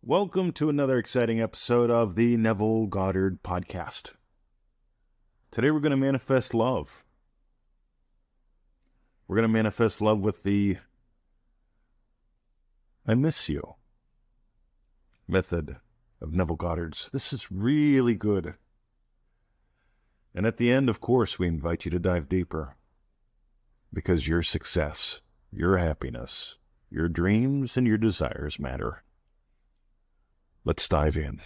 Welcome to another exciting episode of the Neville Goddard podcast. Today we're going to manifest love. We're going to manifest love with the I miss you method of Neville Goddard's. This is really good. And at the end, of course, we invite you to dive deeper. Because your success, your happiness, your dreams, and your desires matter. Let's dive in.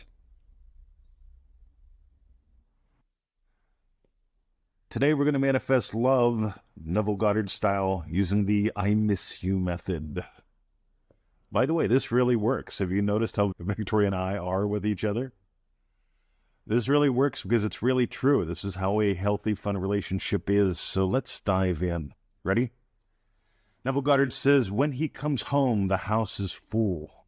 Today we're going to manifest love, Neville Goddard style, using the I miss you method. By the way, this really works. Have you noticed how Victoria and I are with each other? This really works because it's really true. This is how a healthy, fun relationship is. So let's dive in. Ready? Neville Goddard says, when he comes home, the house is full.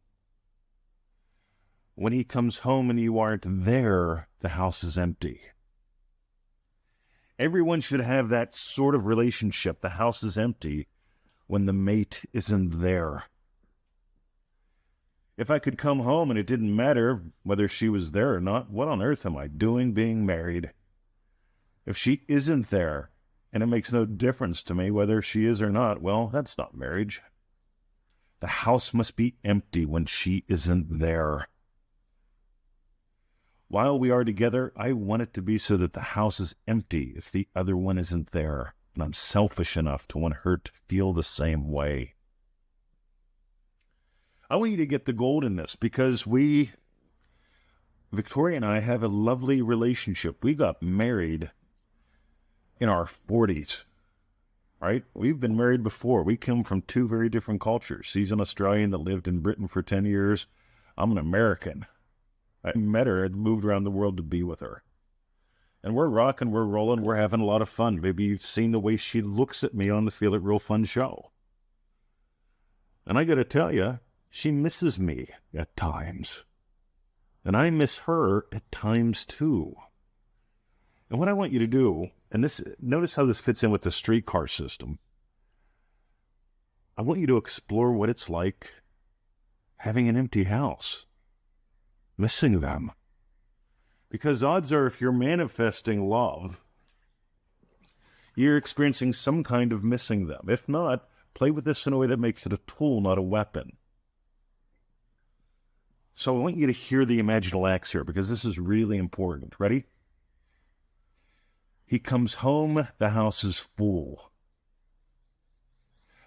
When he comes home and you aren't there, the house is empty. Everyone should have that sort of relationship. The house is empty when the mate isn't there. If I could come home and it didn't matter whether she was there or not, what on earth am I doing being married? If she isn't there and it makes no difference to me whether she is or not, well, that's not marriage. The house must be empty when she isn't there. While we are together, I want it to be so that the house is empty if the other one isn't there. And I'm selfish enough to want her to feel the same way. I want you to get the gold in this because Victoria and I, have a lovely relationship. We got married in our 40s, right? We've been married before. We come from two very different cultures. She's an Australian that lived in Britain for 10 years. I'm an American. I met her and moved around the world to be with her. And we're rocking, we're rolling, we're having a lot of fun. Maybe you've seen the way she looks at me on the Feel It Real Fun show. And I got to tell you, she misses me at times. And I miss her at times too. And what I want you to do, and notice how this fits in with the streetcar system. I want you to explore what it's like having an empty house. Missing them. Because odds are if you're manifesting love, you're experiencing some kind of missing them. If not, play with this in a way that makes it a tool, not a weapon. So I want you to hear the imaginal acts here because this is really important. Ready? He comes home, the house is full.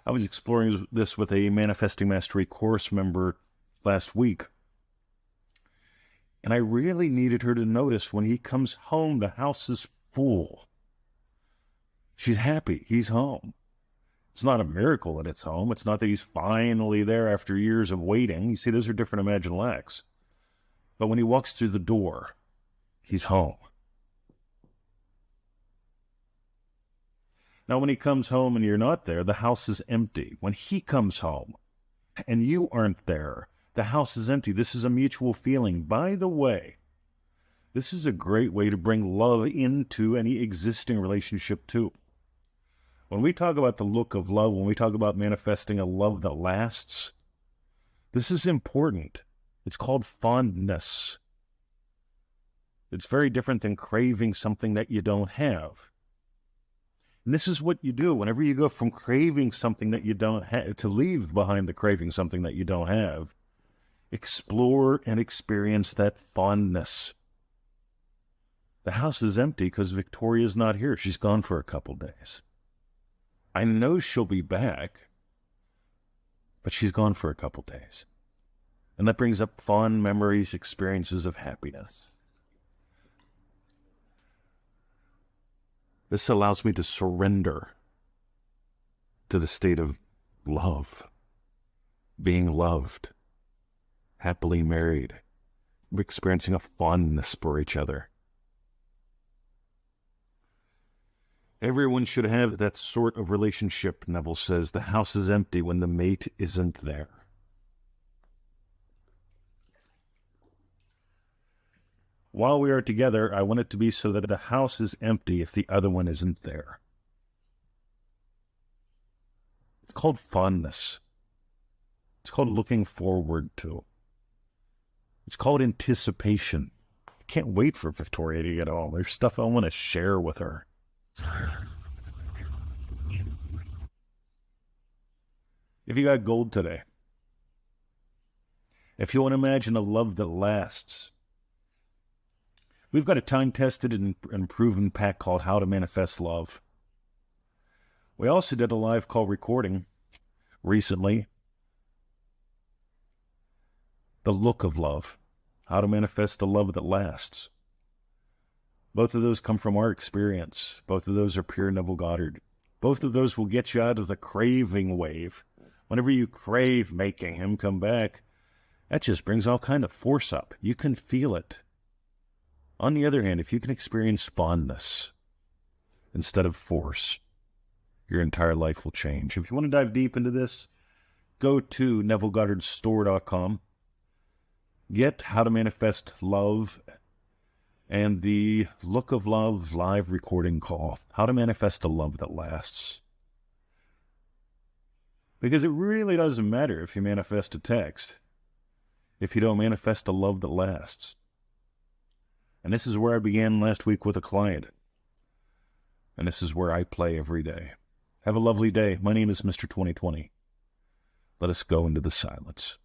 I was exploring this with a Manifesting Mastery course member last week. And I really needed her to notice when he comes home, the house is full. She's happy. He's home. It's not a miracle that it's home. It's not that he's finally there after years of waiting. You see, those are different imaginal acts. But when he walks through the door, he's home. Now, when he comes home and you're not there, the house is empty. When he comes home and you aren't there, the house is empty. This is a mutual feeling. By the way, this is a great way to bring love into any existing relationship too. When we talk about the look of love, when we talk about manifesting a love that lasts, this is important. It's called fondness. It's very different than craving something that you don't have. And this is what you do whenever you go from craving something that you don't have to leave behind the craving something that you don't have. Explore and experience that fondness. The house is empty because Victoria's not here. She's gone for a couple days. I know she'll be back, but she's gone for a couple days. And that brings up fond memories, experiences of happiness. This allows me to surrender to the state of love, being loved, happily married, experiencing a fondness for each other. Everyone should have that sort of relationship, Neville says. The house is empty when the mate isn't there. While we are together, I want it to be so that the house is empty if the other one isn't there. It's called fondness. It's called looking forward to. It's called anticipation. I can't wait for Victoria to get home. There's stuff I want to share with her. If you got gold today, if you want to imagine a love that lasts, we've got a time-tested and proven pack called How to Manifest Love. We also did a live call recording recently, The Look of Love, How to Manifest a Love That Lasts. Both of those come from our experience. Both of those are pure Neville Goddard. Both of those will get you out of the craving wave. Whenever you crave making him come back, that just brings all kind of force up. You can feel it. On the other hand, if you can experience fondness instead of force, your entire life will change. If you want to dive deep into this, go to NevilleGoddardStore.com. Get How to Manifest Love and the Look of Love live recording call. How to Manifest a Love That Lasts. Because it really doesn't matter if you manifest a text if you don't manifest a love that lasts. And this is where I began last week with a client. And this is where I play every day. Have a lovely day. My name is Mr. 2020. Let us go into the silence.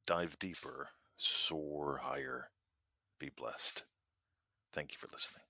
Dive deeper, soar higher, be blessed. Thank you for listening.